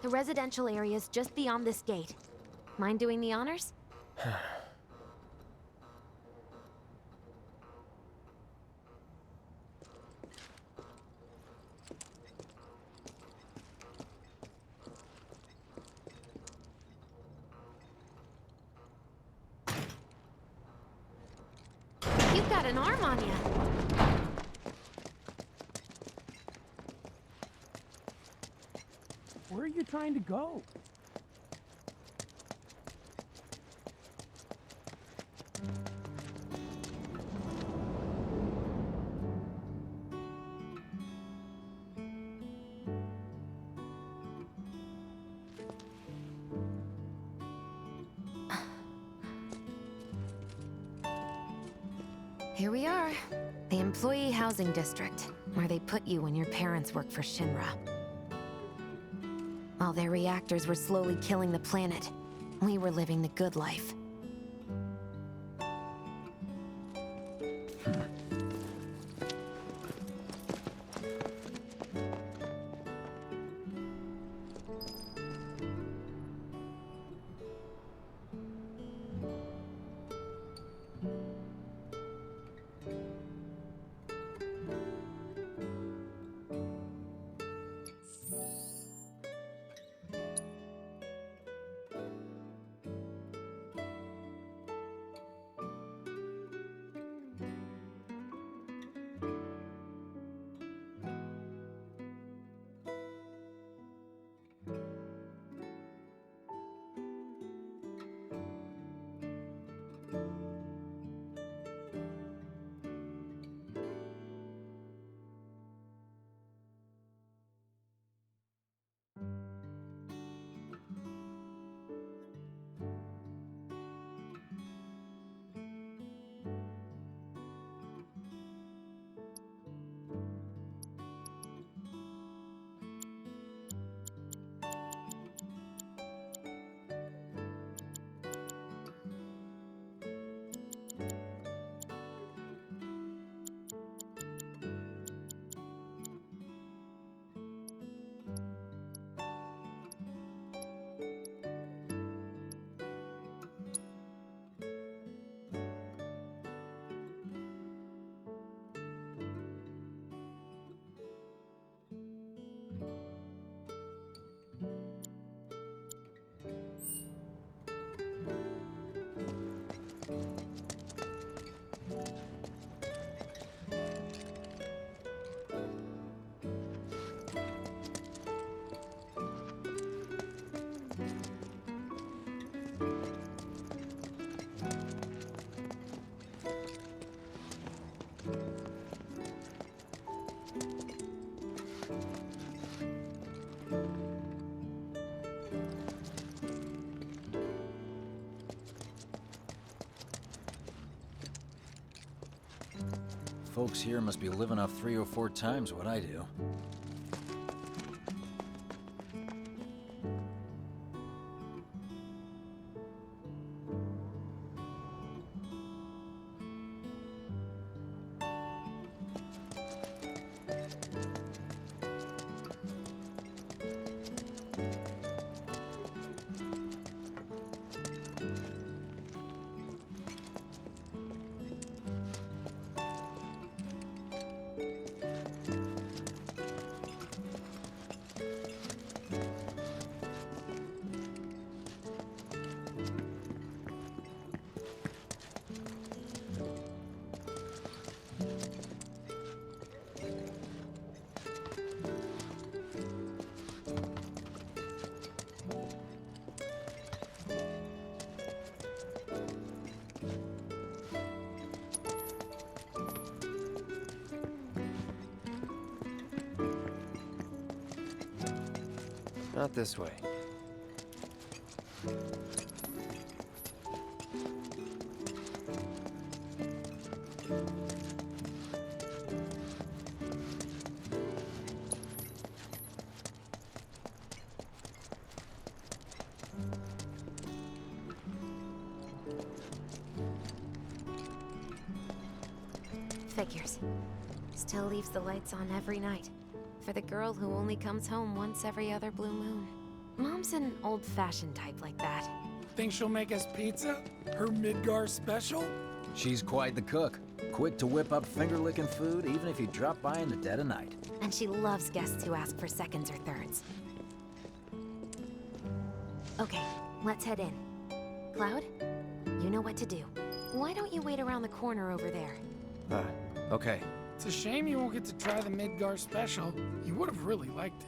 The residential area's just beyond this gate. Mind doing the honors? You've got an arm on you. Where are you trying to go? Here we are. The Employee Housing District, where they put you when your parents worked for Shinra. While their reactors were slowly killing the planet, we were living the good life. Folks here must be living off 3 or 4 times what I do. Not this way. Figures. Still leaves the lights on every night. For the girl who only comes home once every other blue moon. Mom's an old-fashioned type like that. Think she'll make us pizza? Her Midgar special? She's quite the cook. Quick to whip up finger-licking food, even if you drop by in the dead of night. And she loves guests who ask for seconds or thirds. Okay, let's head in. Cloud, you know what to do. Why don't you wait around the corner over there? Okay. It's a shame you won't get to try the Midgar special. You would have really liked it.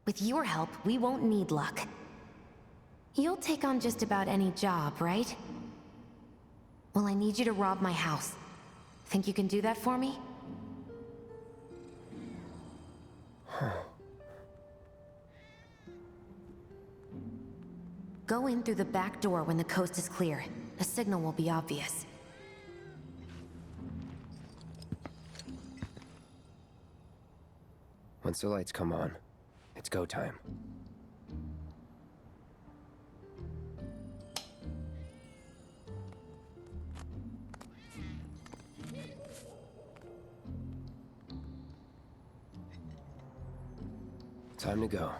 With your help, we won't need luck. You'll take on just about any job, right? Well, I need you to rob my house. Think you can do that for me? Go in through the back door when the coast is clear. The signal will be obvious. Once the lights come on, it's go time. Time to go.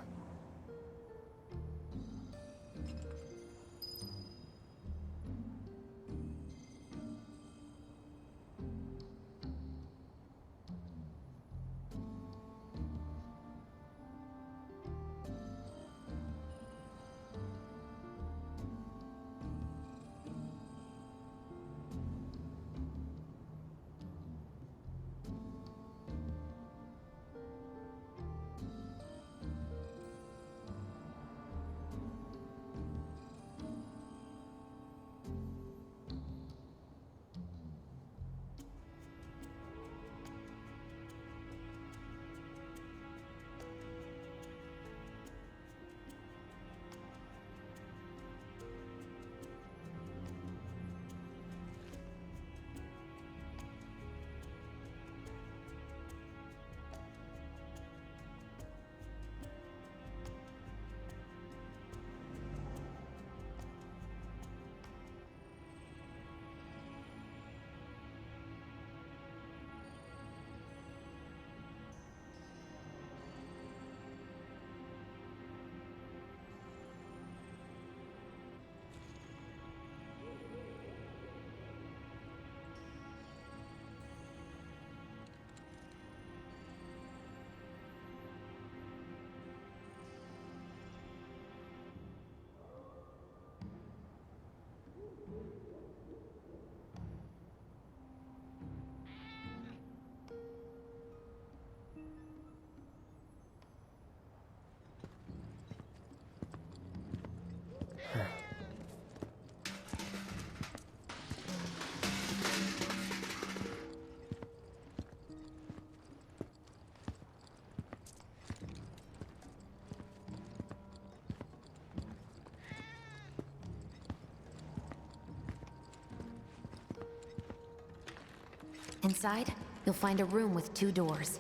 Inside, you'll find a room with 2 doors.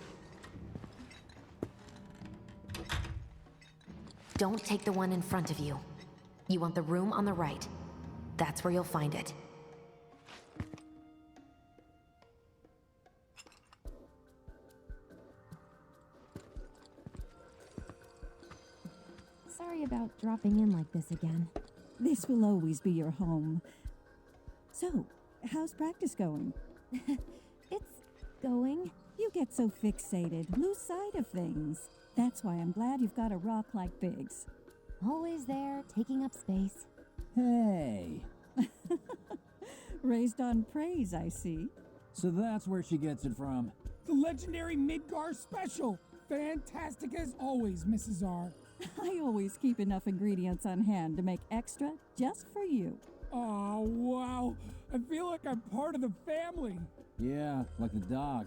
Don't take the one in front of you. You want the room on the right. That's where you'll find it. Sorry about dropping in like this again. This will always be your home. So, how's practice going? It's going. You get so fixated, lose sight of things. That's why I'm glad you've got a rock like Biggs. Always there, taking up space. Hey, Raised on praise, I see. so that's where she gets it from. The legendary Midgar special. Fantastic as always, Mrs. R. I always keep enough ingredients on hand to make extra just for you. Oh, wow. I feel like I'm part of the family. Yeah, like the dog.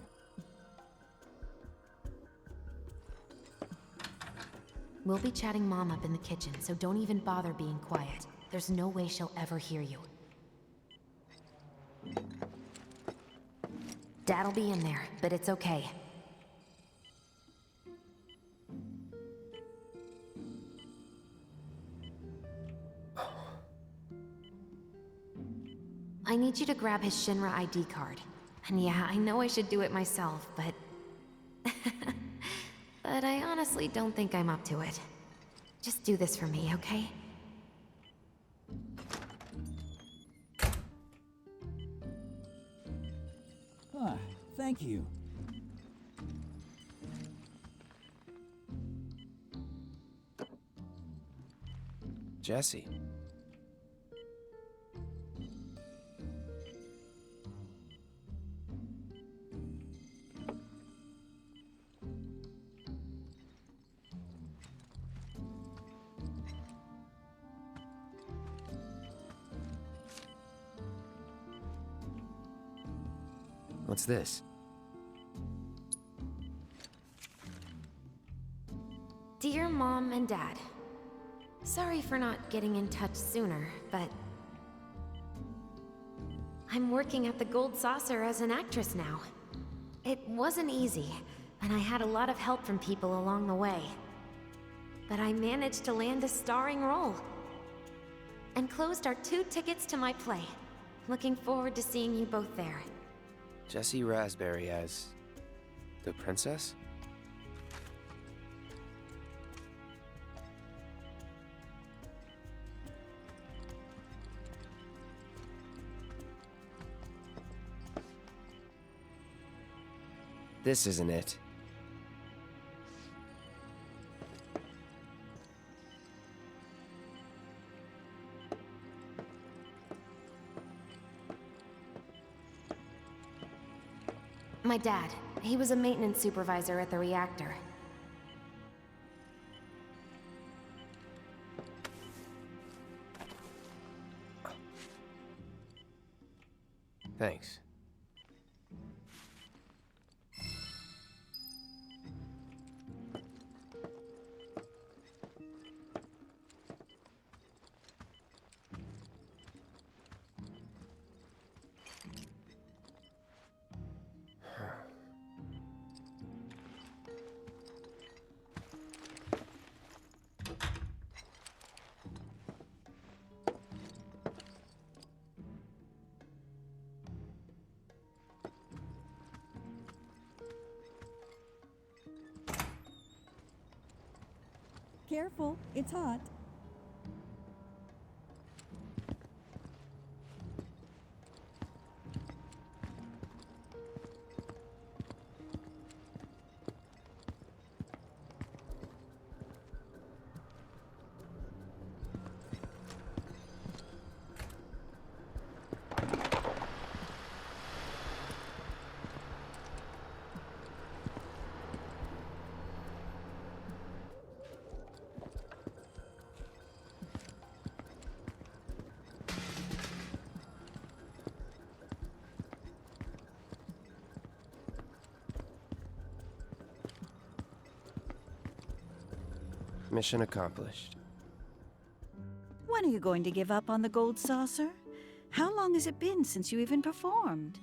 We'll be chatting Mom up in the kitchen, so don't even bother being quiet. There's no way she'll ever hear you. Dad'll be in there, but it's okay. I need you to grab his Shinra ID card. And yeah, I know I should do it myself, but... but I honestly don't think I'm up to it. Just do this for me, okay? Ah, thank you. Jesse. What's this? Dear Mom and Dad, sorry for not getting in touch sooner, but... I'm working at the Gold Saucer as an actress now. It wasn't easy, and I had a lot of help from people along the way. But I managed to land a starring role. And closed our 2 tickets to my play. Looking forward to seeing you both there. Jesse Raspberry as the princess? This isn't it. My dad. He was a maintenance supervisor at the reactor. Thanks. Careful, it's hot. Mission accomplished. When are you going to give up on the Gold Saucer? How long has it been since you even performed?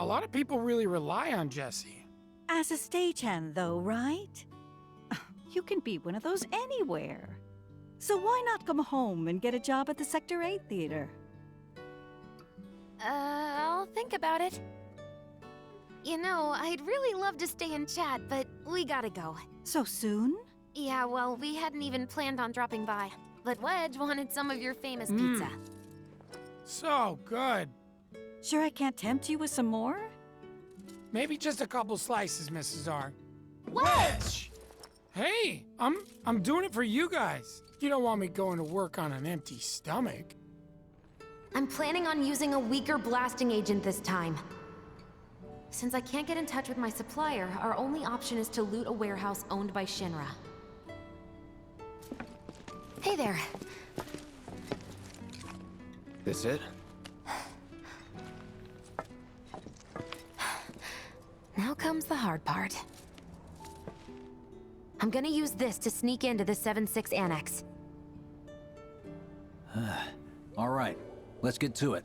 A lot of people really rely on Jesse. As a stagehand, though, right? You can be one of those anywhere. So why not come home and get a job at the Sector 8 theater? I'll think about it. You know, I'd really love to stay and chat, but we gotta go. So soon? Yeah, well, we hadn't even planned on dropping by. But Wedge wanted some of your famous pizza. So good. Sure I can't tempt you with some more? Maybe just a couple slices, Mrs. R. Wedge! Hey, I'm doing it for you guys. You don't want me going to work on an empty stomach. I'm planning on using a weaker blasting agent this time. Since I can't get in touch with my supplier, our only option is to loot a warehouse owned by Shinra. Hey there. This it? Now comes the hard part. I'm gonna use this to sneak into the 7-6 Annex. All right, let's get to it.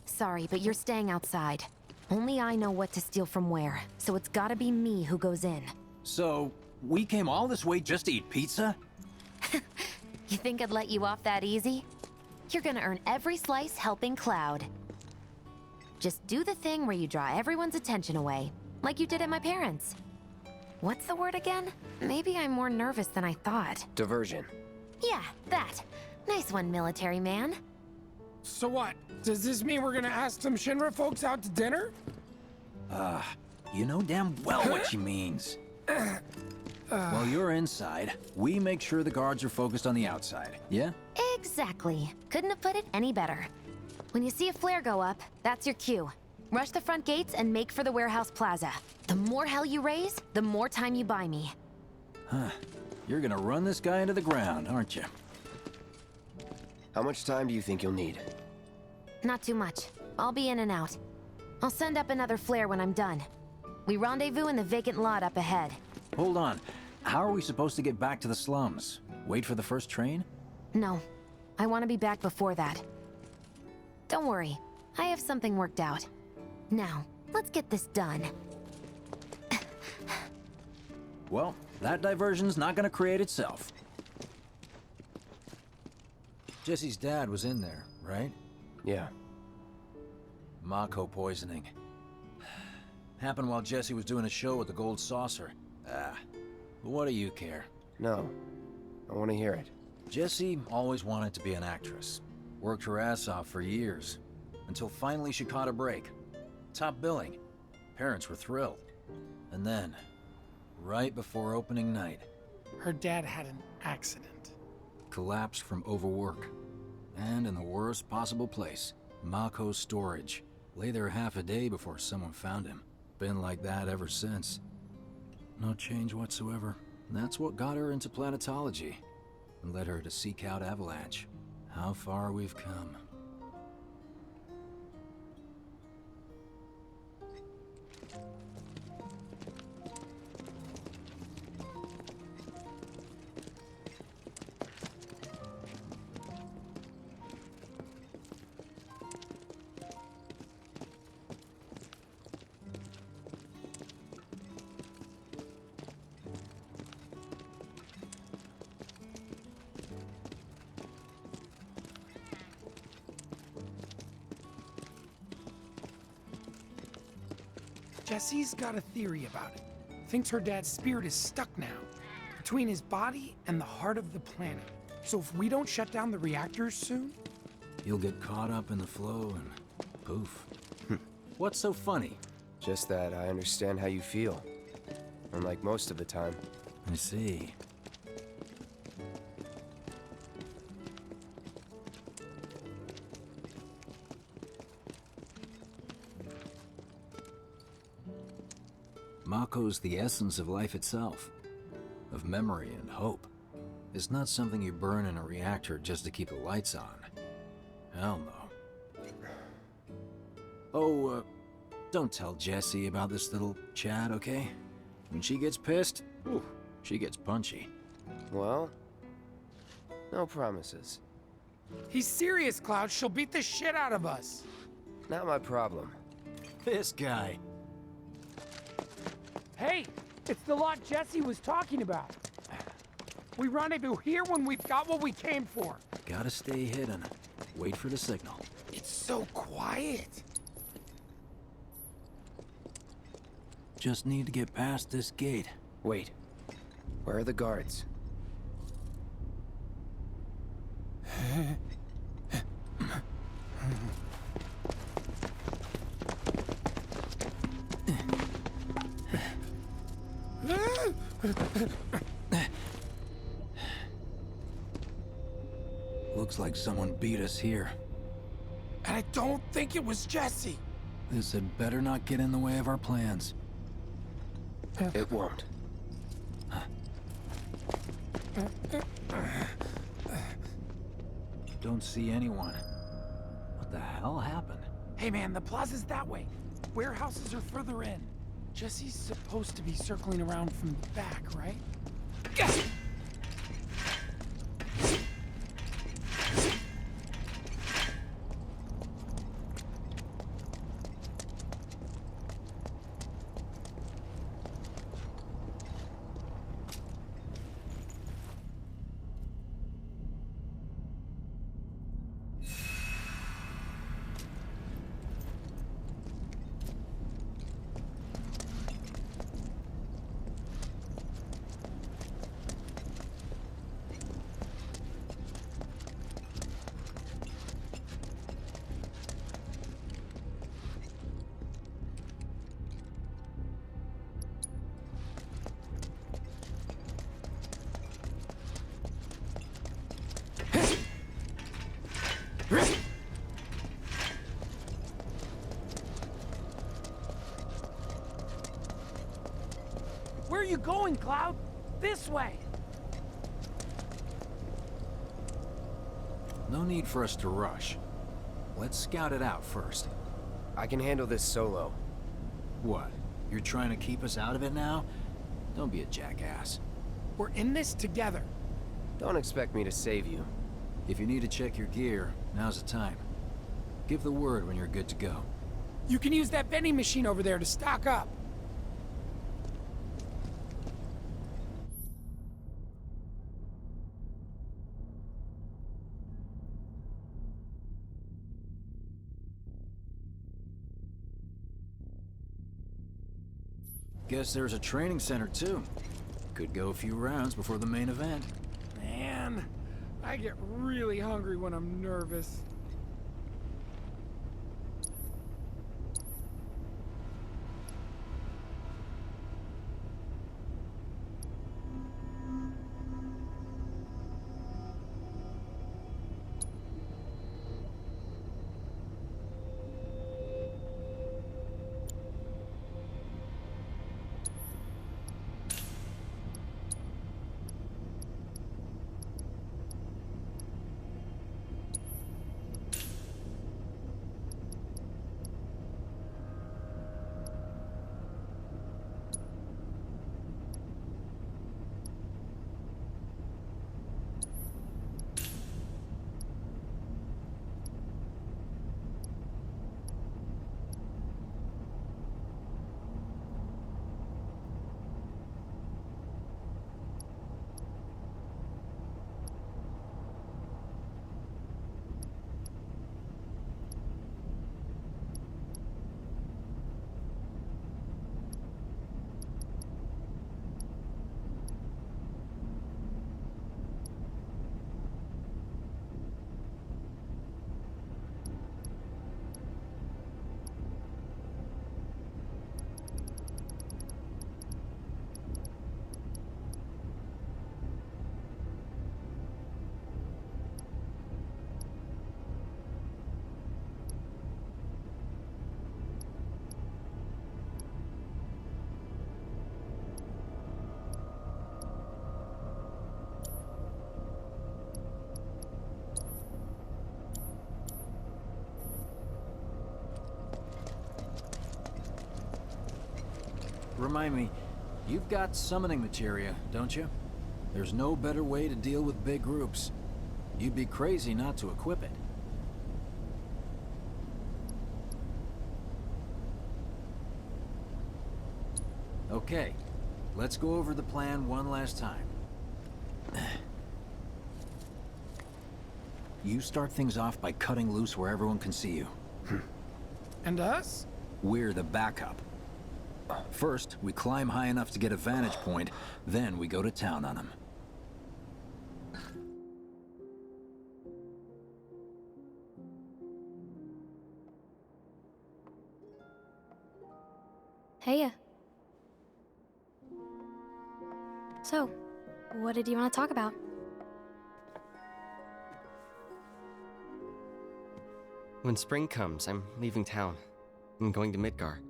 Sorry, but you're staying outside. Only I know what to steal from where, so it's gotta be me who goes in. So, we came all this way just to eat pizza? You think I'd let you off that easy? You're gonna earn every slice helping Cloud. Just do the thing where you draw everyone's attention away, like you did at my parents'. What's the word again? Maybe I'm more nervous than I thought. Diversion. Yeah, that. Nice one, military man. So what? Does this mean we're gonna ask some Shinra folks out to dinner? You know damn well what she means. While you're inside, we make sure the guards are focused on the outside, yeah? Exactly. Couldn't have put it any better. When you see a flare go up, that's your cue. Rush the front gates and make for the warehouse plaza. The more hell you raise, the more time you buy me. You're gonna run this guy into the ground, aren't you? How much time do you think you'll need? Not too much. I'll be in and out. I'll send up another flare when I'm done. We rendezvous in the vacant lot up ahead. Hold on. How are we supposed to get back to the slums? Wait for the first train? No. I want to be back before that. Don't worry. I have something worked out. Now, let's get this done. Well, that diversion's not gonna create itself. Jesse's dad was in there, right? Yeah. Mako poisoning. Happened while Jesse was doing a show at the Gold Saucer. But what do you care? No. I want to hear it. Jessie always wanted to be an actress. Worked her ass off for years. Until finally she caught a break. Top billing. Parents were thrilled. And then, right before opening night, Her dad had an accident. collapsed from overwork. And in the worst possible place, Mako's storage. Lay there half a day before someone found him. Been like that ever since. No change whatsoever. That's what got her into planetology. And led her to seek out Avalanche. How far we've come. Jesse's got a theory about it. Thinks her dad's spirit is stuck now, between his body and the heart of the planet. So if we don't shut down the reactors soon, You'll get caught up in the flow and poof. What's so funny? Just that I understand how you feel. Unlike most of the time. I see. Mako's the essence of life itself. Of memory and hope. It's not something you burn in a reactor just to keep the lights on. Hell no. Oh, don't tell Jessie about this little chat, okay? When she gets pissed, ooh, she gets punchy. Well, no promises. he's serious, Cloud. She'll beat the shit out of us. Not my problem. This guy. Hey, it's the lot Jesse was talking about. We rendezvous here when we've got what we came for. Gotta stay hidden. Wait for the signal. It's so quiet. Just need to get past this gate. Wait. Where are the guards? Looks like someone beat us here. And I don't think it was Jesse. This had better not get in the way of our plans. It won't. Don't see anyone. What the hell happened? Hey man, the plaza's that way. Warehouses are further in. Jesse's supposed to be circling around from the back, right? Where are you going, Cloud? This way! No need for us to rush. Let's scout it out first. I can handle this solo. What? You're trying to keep us out of it now? Don't be a jackass. We're in this together. Don't expect me to save you. If you need to check your gear, now's the time. Give the word when you're good to go. You can use that vending machine over there to stock up. Guess there's a training center too. Could go a few rounds before the main event. Man, I get really hungry when I'm nervous. Remind me, you've got summoning materia, don't you? There's no better way to deal with big groups. You'd be crazy not to equip it. Okay, let's go over the plan one last time. You start things off by cutting loose where everyone can see you. And us? We're the backup. First, we climb high enough to get a vantage point, then we go to town on them. Heya. So, what did you want to talk about? When spring comes, I'm leaving town. I'm going to Midgar.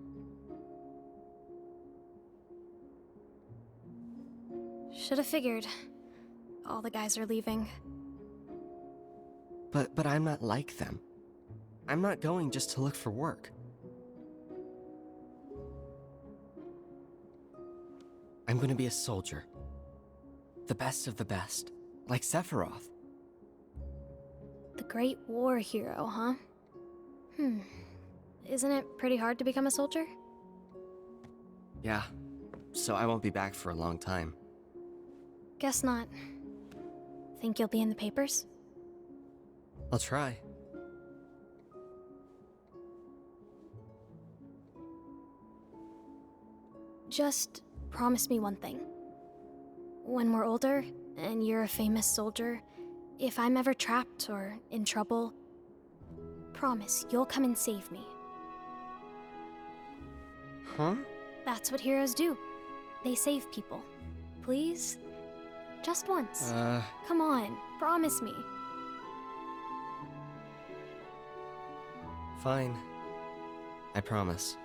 Should have figured. All the guys are leaving. But I'm not like them. I'm not going just to look for work. I'm going to be a soldier. The best of the best. Like Sephiroth. The Great War hero, huh? Isn't it pretty hard to become a soldier? Yeah. So I won't be back for a long time. Guess not. Think you'll be in the papers? I'll try. Just promise me one thing. When we're older, and you're a famous soldier, if I'm ever trapped or in trouble, promise you'll come and save me. Huh? That's what heroes do. They save people. Please? Just once. Come on, promise me. Fine. I promise.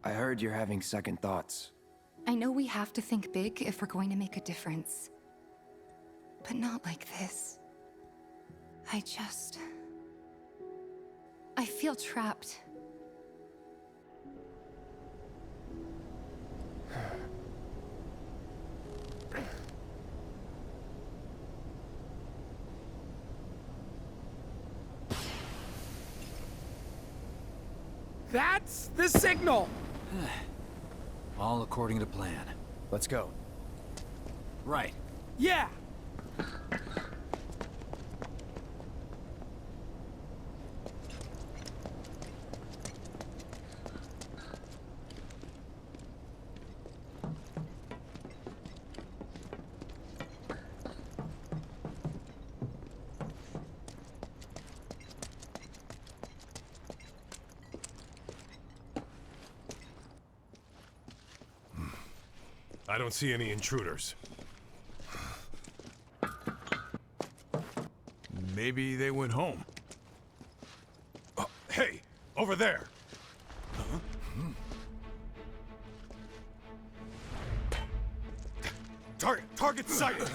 I heard you're having second thoughts. I know we have to think big if we're going to make a difference. But not like this. I feel trapped. That's the signal! All according to plan. Let's go. Right. Yeah! I don't see any intruders. Maybe they went home. Hey, over there! Target sighted!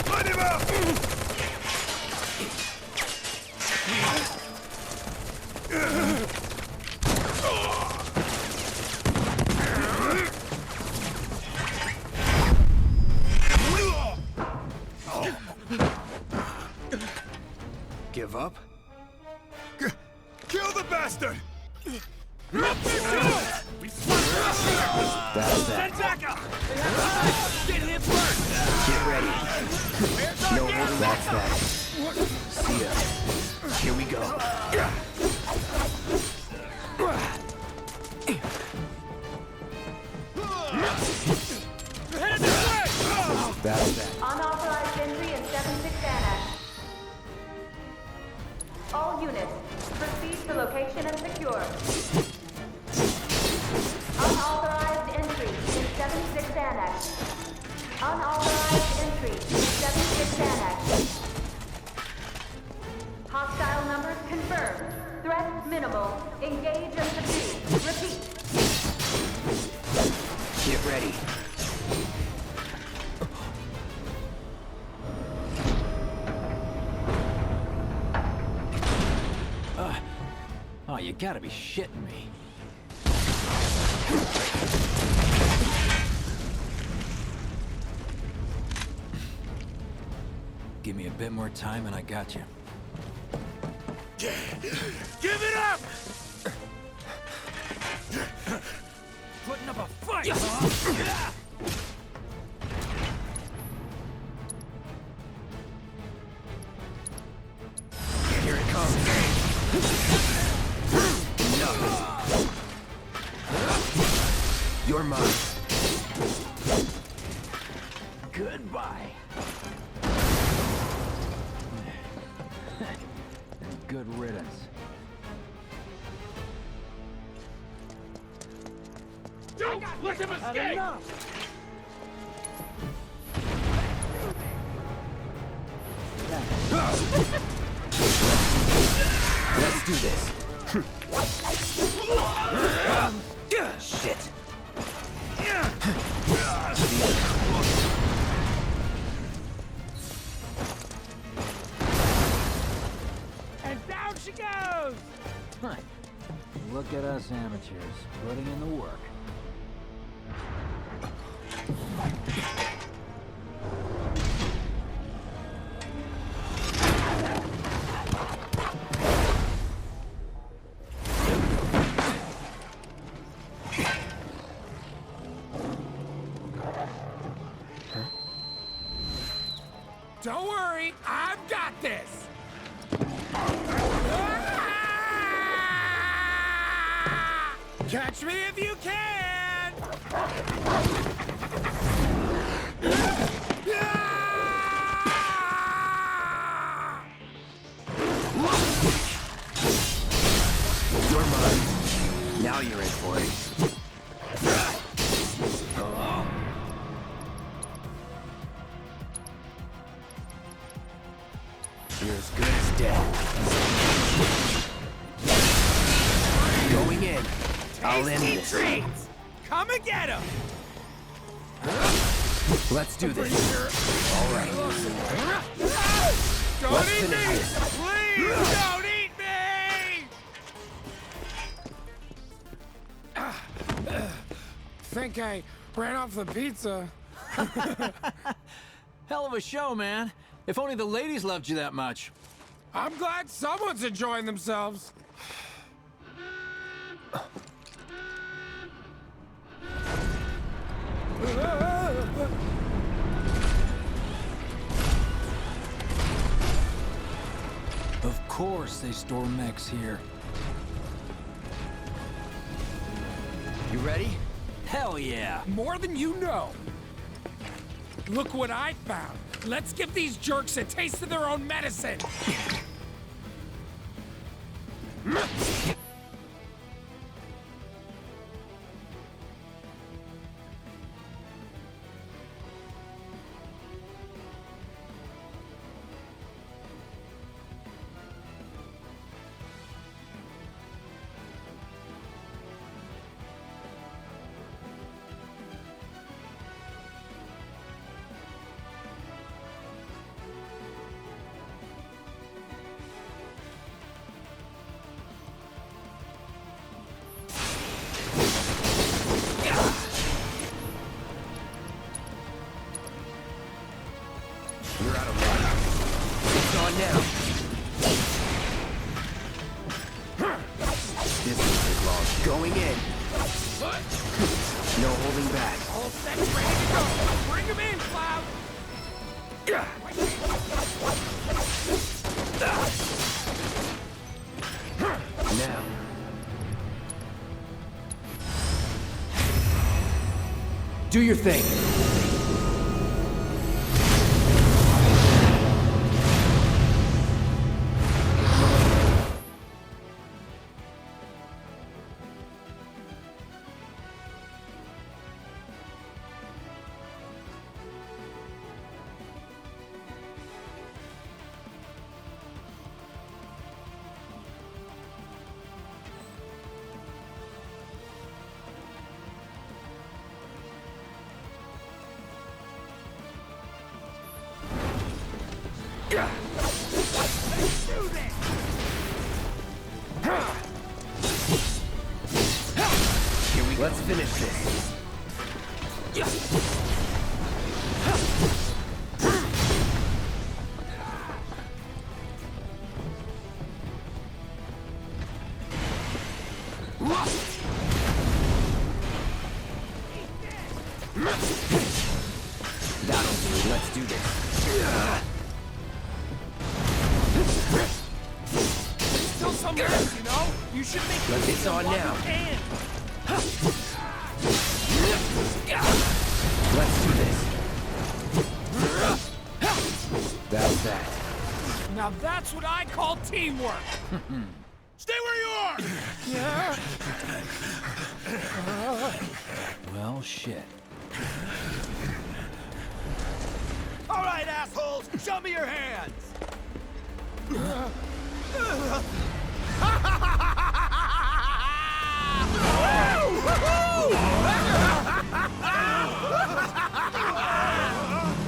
Light him up! Give up? Kill the bastard! That's that. Get him first! Get ready. No holding back. That's that. See ya. Here we go. That's that. Unauthorized entry in 76 Annex. All units, proceed to location and secure. Unauthorized entry in 76 Annex. Unauthorized entry in 76 Annex. Hostile numbers confirmed. Threat minimal. Engage and subdue. Repeat. Get ready. you gotta be shitting me. Give me a bit more time and I got you. Give it up! Putting up a fight, huh? Here it comes. Enough. You're mine. Goodbye. Good riddance. Don't let him escape! Let's do this. Shit. And down she goes! Look at us amateurs, putting in the work. Don't worry, I've got this! Catch me if you can! You're mine. Now you're in for it. You're as good as dead. Going in. I'll end this. Treats! Come and get him! Let's do this. All right. Don't Let's eat finish me! this. Please don't eat me! Think I ran off the pizza. Hell of a show, man. If only the ladies loved you that much. I'm glad someone's enjoying themselves. Of course they store mechs here. You ready? Hell yeah! More than you know. Look what I found. Let's give these jerks a taste of their own medicine. You're out of luck. It's on now. This will take long. Going in. No holding back. All set, ready to go. Bring him in, Cloud. Now. Do your thing. Let's finish this. That'll do. Let's do this. Still some ways, you know? You should make Let's get on now. Let's do this. That's that. Now that's what I call teamwork. Stay where you are! Yeah. Well, shit. All right, assholes, show me your hands!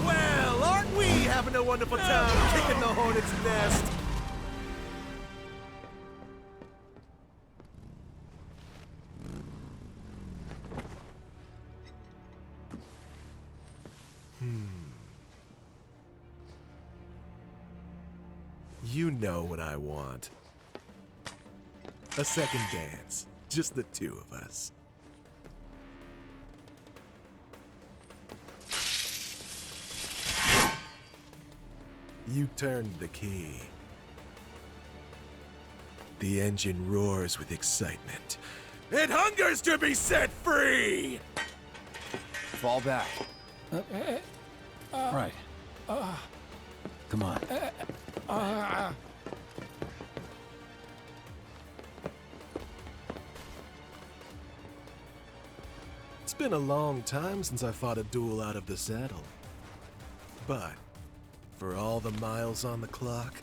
Well, aren't we having a wonderful time kicking the hornet's nest? You know what I want. A second dance. Just the two of us. You turned the key. The engine roars with excitement. It hungers to be set free! Fall back. Right. Come on. It's been a long time since I fought a duel out of the saddle. But, for all the miles on the clock,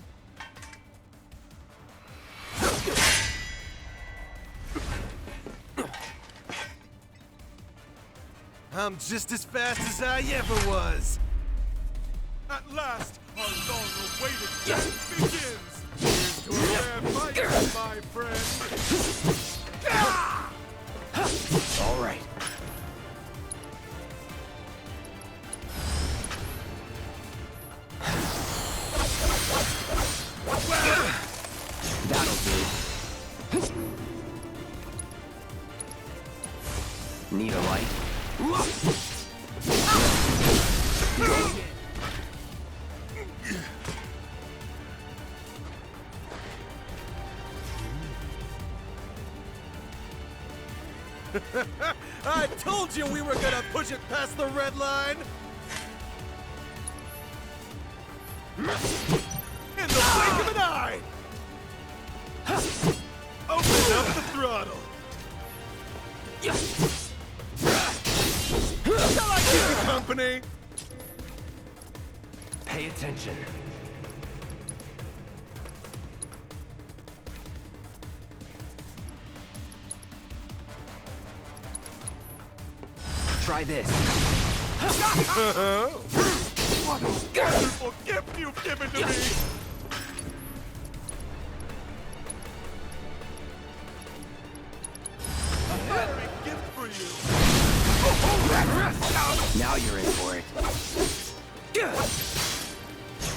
I'm just as fast as I ever was! At last, our long-awaited dance begins! Here's to a fair fight, my friend! All right. That'll do. Need a light? I told you we were gonna push it past the red line! In the blink of an eye! Open up the throttle! Shall I keep you company? Pay attention. Try this. What a wonderful gift you've given to me! A flattering gift for you! Now you're in for it.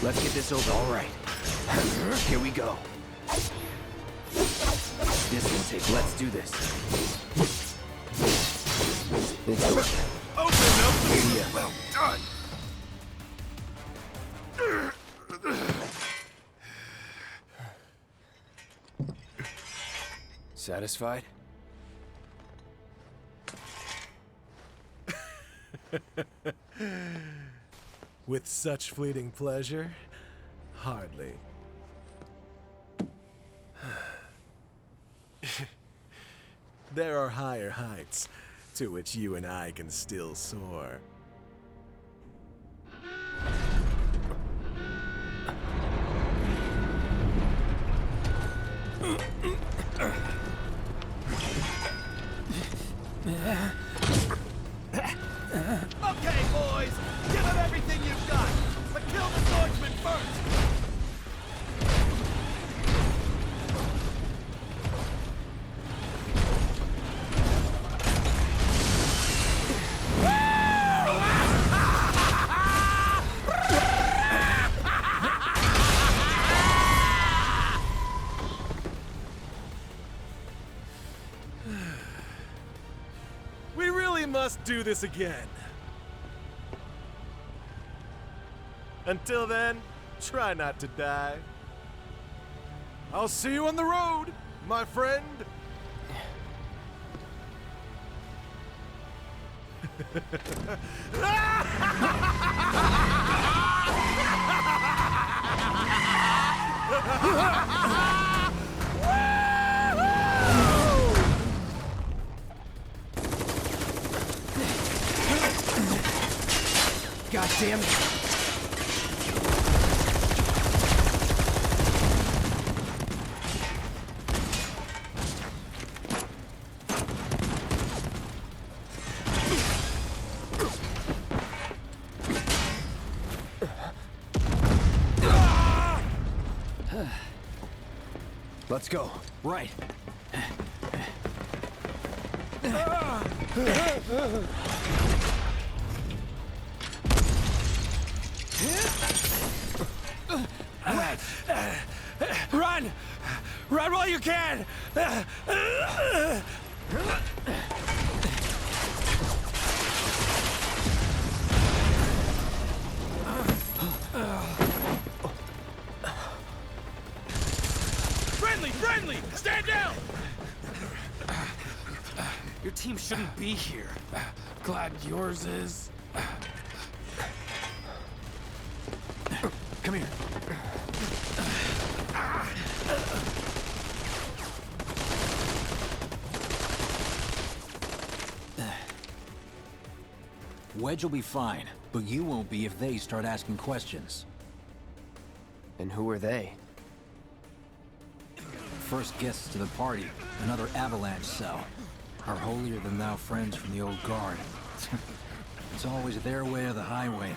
Let's get this over. All right. Here we go. This will take. Let's do this. It's over. Open up the... Yeah. Well done! Satisfied? With such fleeting pleasure? Hardly. There are higher heights to which you and I can still soar. Okay, boys! Give them everything you've got! But kill the swordsman first! Let's do this again. Until then, try not to die. I'll see you on the road, my friend. God damn it. Let's go. Right. Run! Run while you can! Friendly! Stand down! Your team shouldn't be here. Glad yours is. Come here. Wedge will be fine, but you won't be if they start asking questions. And who are they? First guests to the party, another Avalanche cell. Our holier-than-thou friends from the old guard. It's always their way or the highway.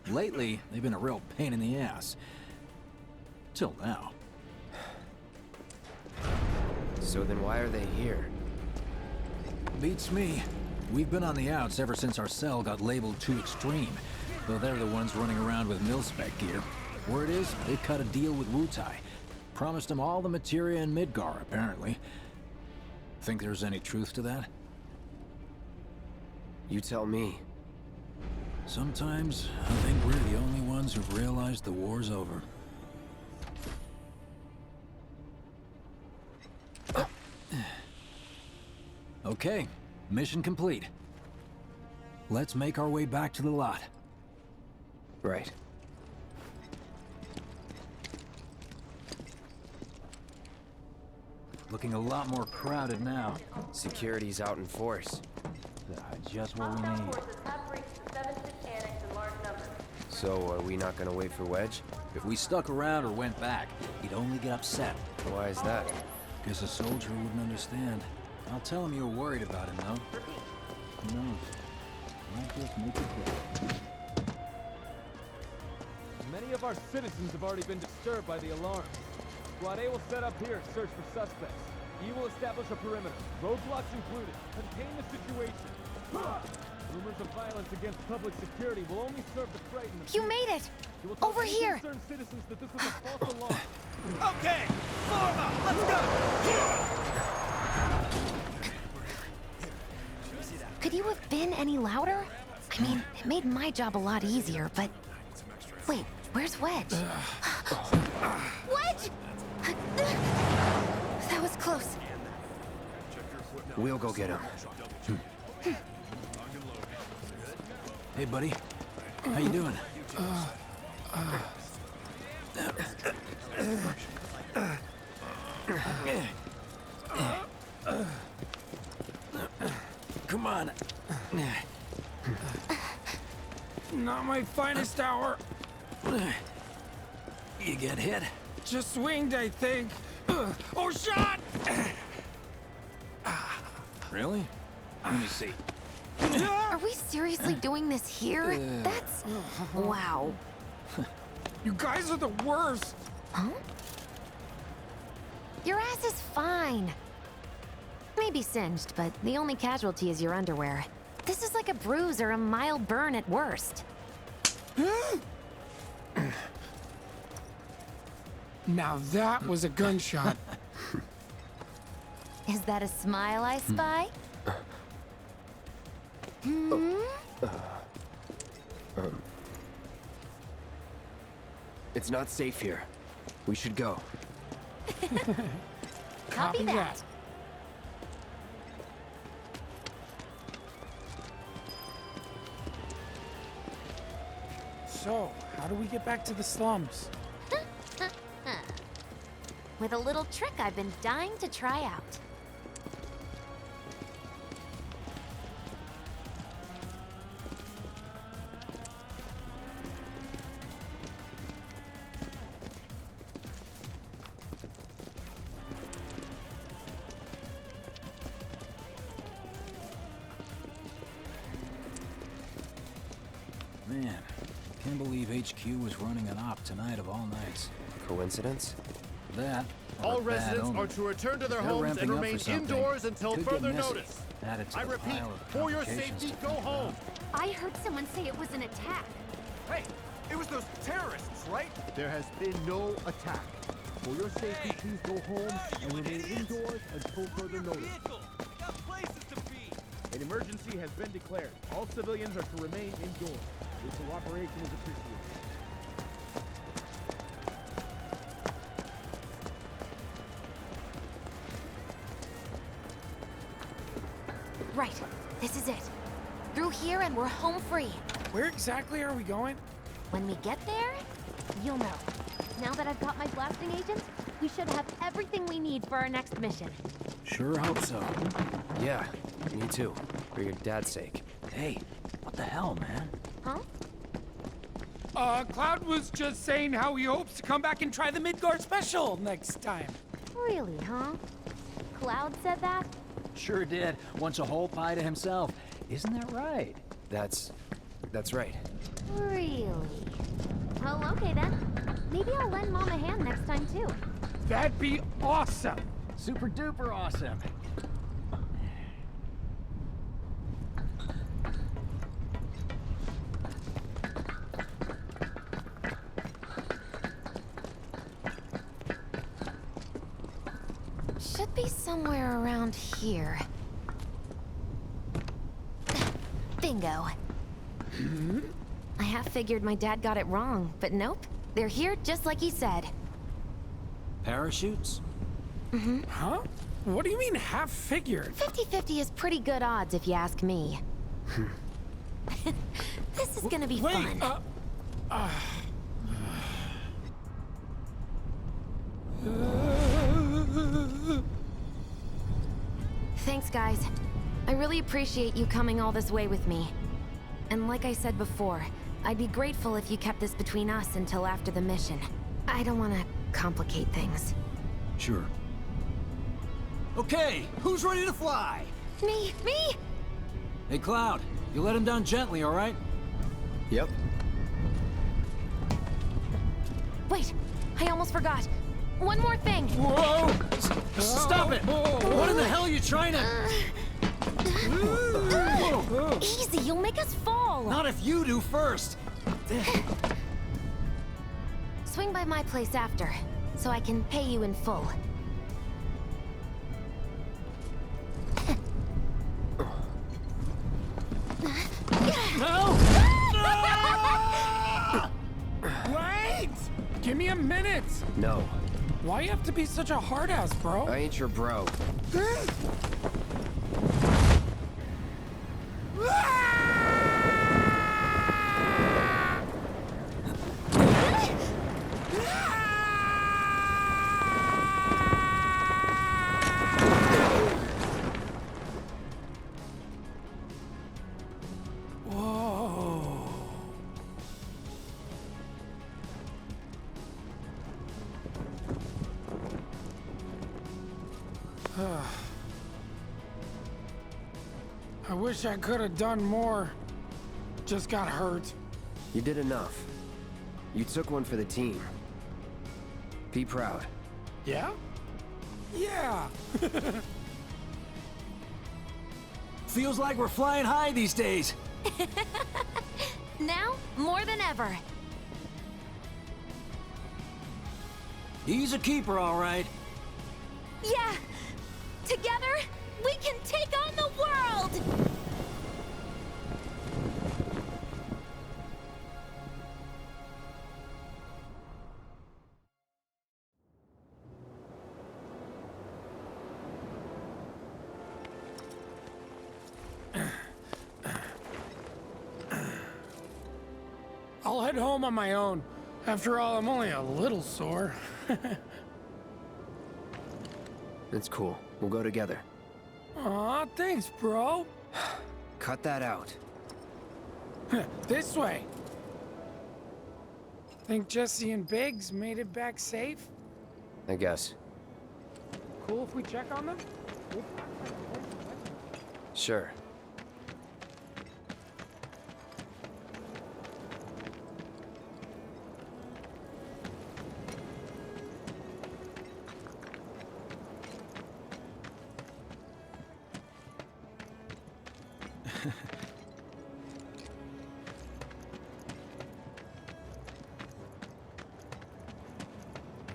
Lately, they've been a real pain in the ass. Till now. So then why are they here? Beats me. We've been on the outs ever since our cell got labeled too extreme. Though they're the ones running around with mil-spec gear. Word is, they cut a deal with Wutai. Promised them all the materia in Midgar, apparently. Think there's any truth to that? You tell me. Sometimes, I think we're the only ones who've realized the war's over. Okay, mission complete. Let's make our way back to the lot. Right. Looking a lot more crowded now. Security's out in force. Just what we need. So, are we not gonna wait for Wedge? If we stuck around or went back, he'd only get upset. Why is that? Guess a soldier wouldn't understand. I'll tell him you're worried about him, though. Who knows? Might just make it better. Many of our citizens have already been disturbed by the alarm. Squad A will set up here to search for suspects. E will establish a perimeter, roadblocks included. Contain the situation. Rumors of violence against public security will only serve to frighten the You made it! Over here! concerned citizens that this was a false alarm. Okay, form up, let's go! Could you have been any louder? I mean, it made my job a lot easier, but... Wait, where's Wedge? Wedge! That was close. We'll go get him. Hey, buddy. How you doing? Come on. Not my finest hour. You get hit? Just swinged, I think. Oh, shot! Really? Let me see. Are we seriously doing this here? That's... Wow. You guys are the worst. Huh? Your ass is fine. Maybe singed, but the only casualty is your underwear. This is like a bruise or a mild burn at worst. Now that was a gunshot. Is that a smile I spy? It's not safe here. We should go. Copy that. So, how do we get back to the slums? With a little trick I've been dying to try out. Man, can't believe HQ was running an op tonight of all nights. Coincidence? That. or All a bad residents omen. are to return to their They're homes ramping and up for remain something. indoors until Could get further messy. notice. Added to I the repeat, pile of for your complications safety, to go come home. out. I heard someone say it was an attack. Hey, it was those terrorists, right? There has been no attack. For your safety, please go home and remain indoors until further notice. An emergency has been declared. All civilians are to remain indoors. Your cooperation is appreciated. Right, this is it. Through here and we're home free. Where exactly are we going? When we get there, you'll know. Now that I've got my blasting agent, we should have everything we need for our next mission. Sure hope so. Yeah, me too. For your dad's sake. Hey, what the hell, man? Huh? Cloud was just saying how he hopes to come back and try the Midgard special next time. Really, huh? Cloud said that? Sure did. Wants a whole pie to himself. Isn't that right? That's right. Really? Well, okay then. Maybe I'll lend Mom a hand next time too. That'd be awesome. Super duper awesome. Should be somewhere around here. Bingo. I half figured my dad got it wrong, but nope. They're here just like he said. Parachutes? Huh? What do you mean half figured? 50-50 is pretty good odds if you ask me. This is gonna be fun. Thanks, guys. I really appreciate you coming all this way with me. And like I said before, I'd be grateful if you kept this between us until after the mission. I don't want to complicate things. Sure. Okay, who's ready to fly? Me! Hey, Cloud, you let him down gently, all right? Yep. Wait, I almost forgot. One more thing. Whoa! Stop it! What in the hell are you trying to... Easy, you'll make us fall. Not if you do first! Swing by my place after, so I can pay you in full. No! Wait! Give me a minute! No. Why you have to be such a hard ass, bro? I ain't your bro. Whoa. I wish I could have done more. Just got hurt. You did enough. You took one for the team. Be proud. Yeah? Yeah. Feels like we're flying high these days. Now, more than ever. He's a keeper, all right. Yeah! Together, we can take on the world! I'll head home on my own. After all, I'm only a little sore. It's cool. We'll go together. Aw, thanks, bro. Cut that out. This way. Think Jesse and Biggs made it back safe? I guess. Cool if we check on them? Sure.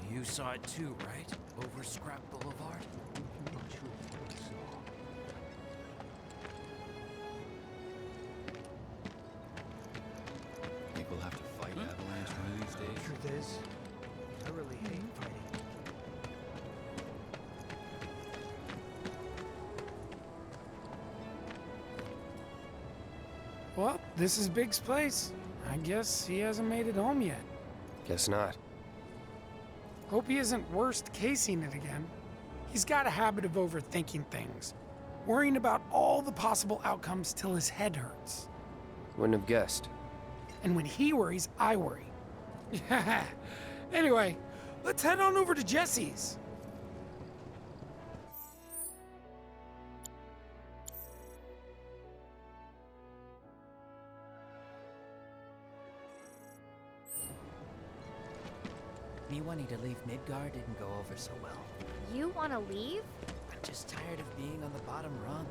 You saw it too, right? Over Scrap Boulevard? Think we'll have to fight Avalanche one of these days? Truth is, I really hate fighting. Well, this is Biggs' place. I guess he hasn't made it home yet. Guess not. Hope he isn't worst casing it again. He's got a habit of overthinking things, worrying about all the possible outcomes till his head hurts. Wouldn't have guessed. And when he worries, I worry. Anyway, let's head on over to Jesse's. Me wanting to leave Midgar didn't go over so well. You want to leave? I'm just tired of being on the bottom rung.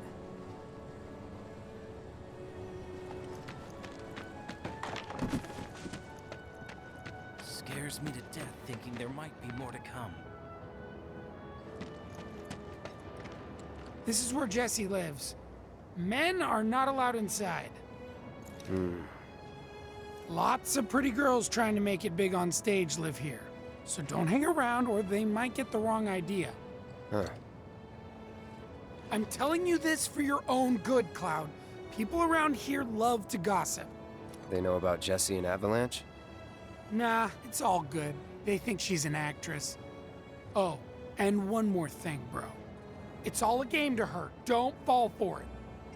Scares me to death thinking there might be more to come. This is where Jesse lives. Men are not allowed inside. Lots of pretty girls trying to make it big on stage live here. So don't hang around or they might get the wrong idea. Huh. I'm telling you this for your own good, Cloud. People around here love to gossip. They know about Jesse and Avalanche? Nah, it's all good. They think she's an actress. Oh, and one more thing, bro. It's all a game to her. Don't fall for it.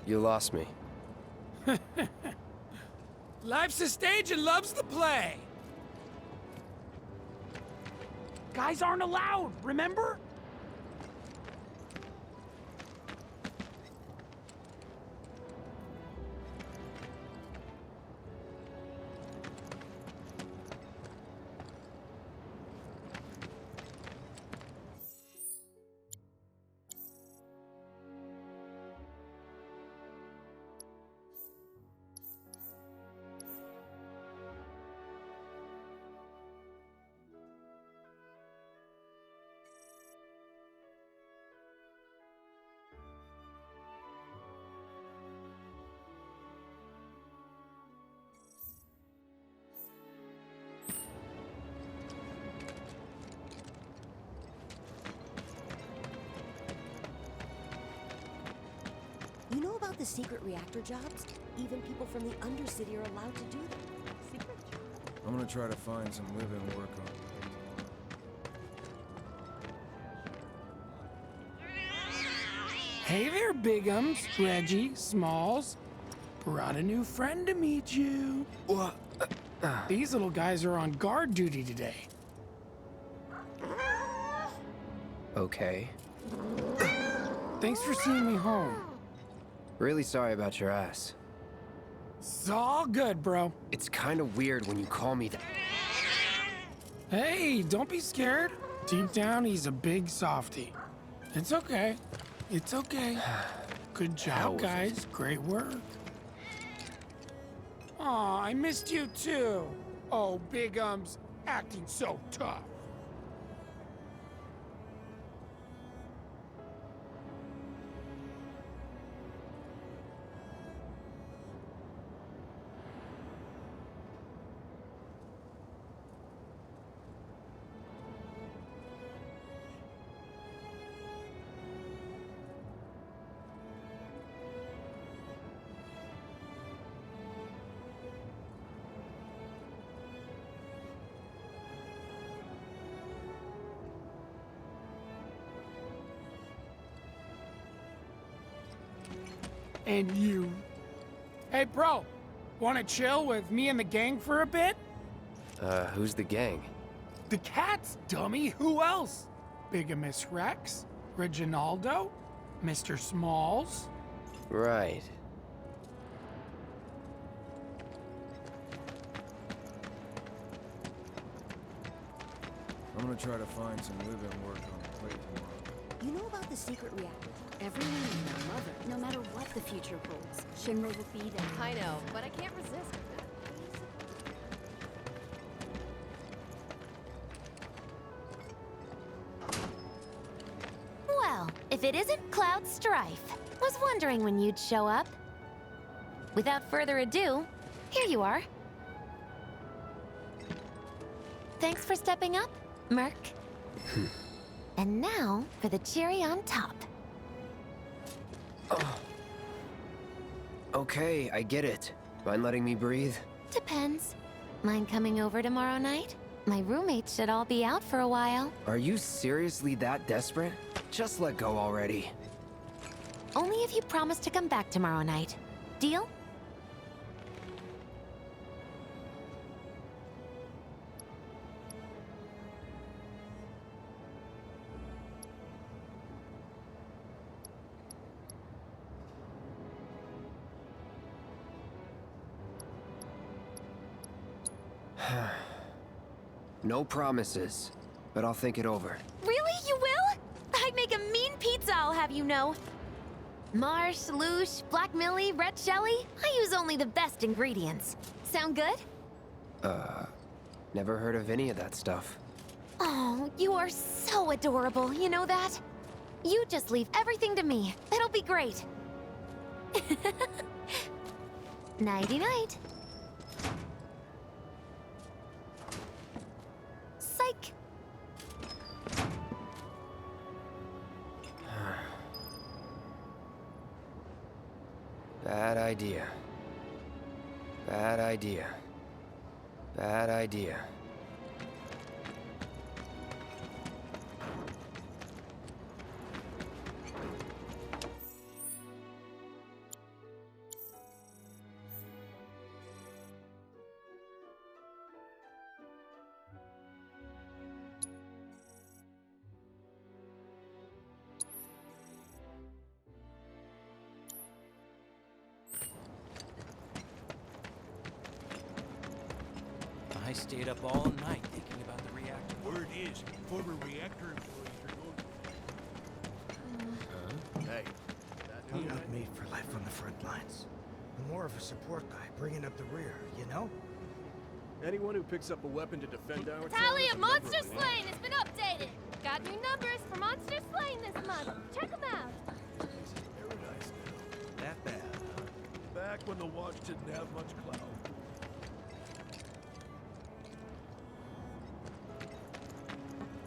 You lost me. Life's a stage and love's the play. Guys aren't allowed, remember? You know about the secret reactor jobs? Even people from the Undercity are allowed to do them. Secret jobs? I'm gonna try to find some live-in work on. Hey there, Bigums, Reggie, Smalls. Brought a new friend to meet you. What? These little guys are on guard duty today. Okay. Thanks for seeing me home. Really sorry about your ass. It's all good, bro. It's kind of weird when you call me that. Hey, don't be scared. Deep down, he's a big softie. It's okay. It's okay. Good job, guys. Great work. Aw, I missed you too. Oh, Bigums, acting so tough. And you. Hey, bro. Wanna chill with me and the gang for a bit? Who's the gang? The cats, dummy. Who else? Bigamous Rex, Reginaldo, Mr. Smalls. Right. I'm gonna try to find some live-in work on the plate tomorrow. You know about the secret reactor? Everyone and their mother, no matter what the future holds, Shinra will be there. I know, but I can't resist. Well, if it isn't Cloud Strife. Was wondering when you'd show up. Without further ado, here you are. Thanks for stepping up, Merc. And now for the cherry on top. Okay, I get it. Mind letting me breathe? Depends. Mind coming over tomorrow night? My roommates should all be out for a while. Are you seriously that desperate? Just let go already. Only if you promise to come back tomorrow night. Deal? No promises, but I'll think it over. Really? You will? I'd make a mean pizza, I'll have you know. Marsh, Loosh, Black Millie, Red Shelly. I use only the best ingredients. Sound good? Never heard of any of that stuff. Oh, you are so adorable, you know that? You just leave everything to me. It'll be great. Nighty-night. Psych. Bad idea. Bad idea. Bad idea. I stayed up all night thinking about the reactor. Word is, former reactor employees are going. Hey. I'm not made for life on the front lines. I'm more of a support guy, bringing up the rear, you know? Anyone who picks up a weapon to defend our Tally town of is a member Monster of the Slain has been updated. Got new numbers for Monster Slain this month. Check them out. Paradise now. That bad, huh? Back when the watch didn't have much clout.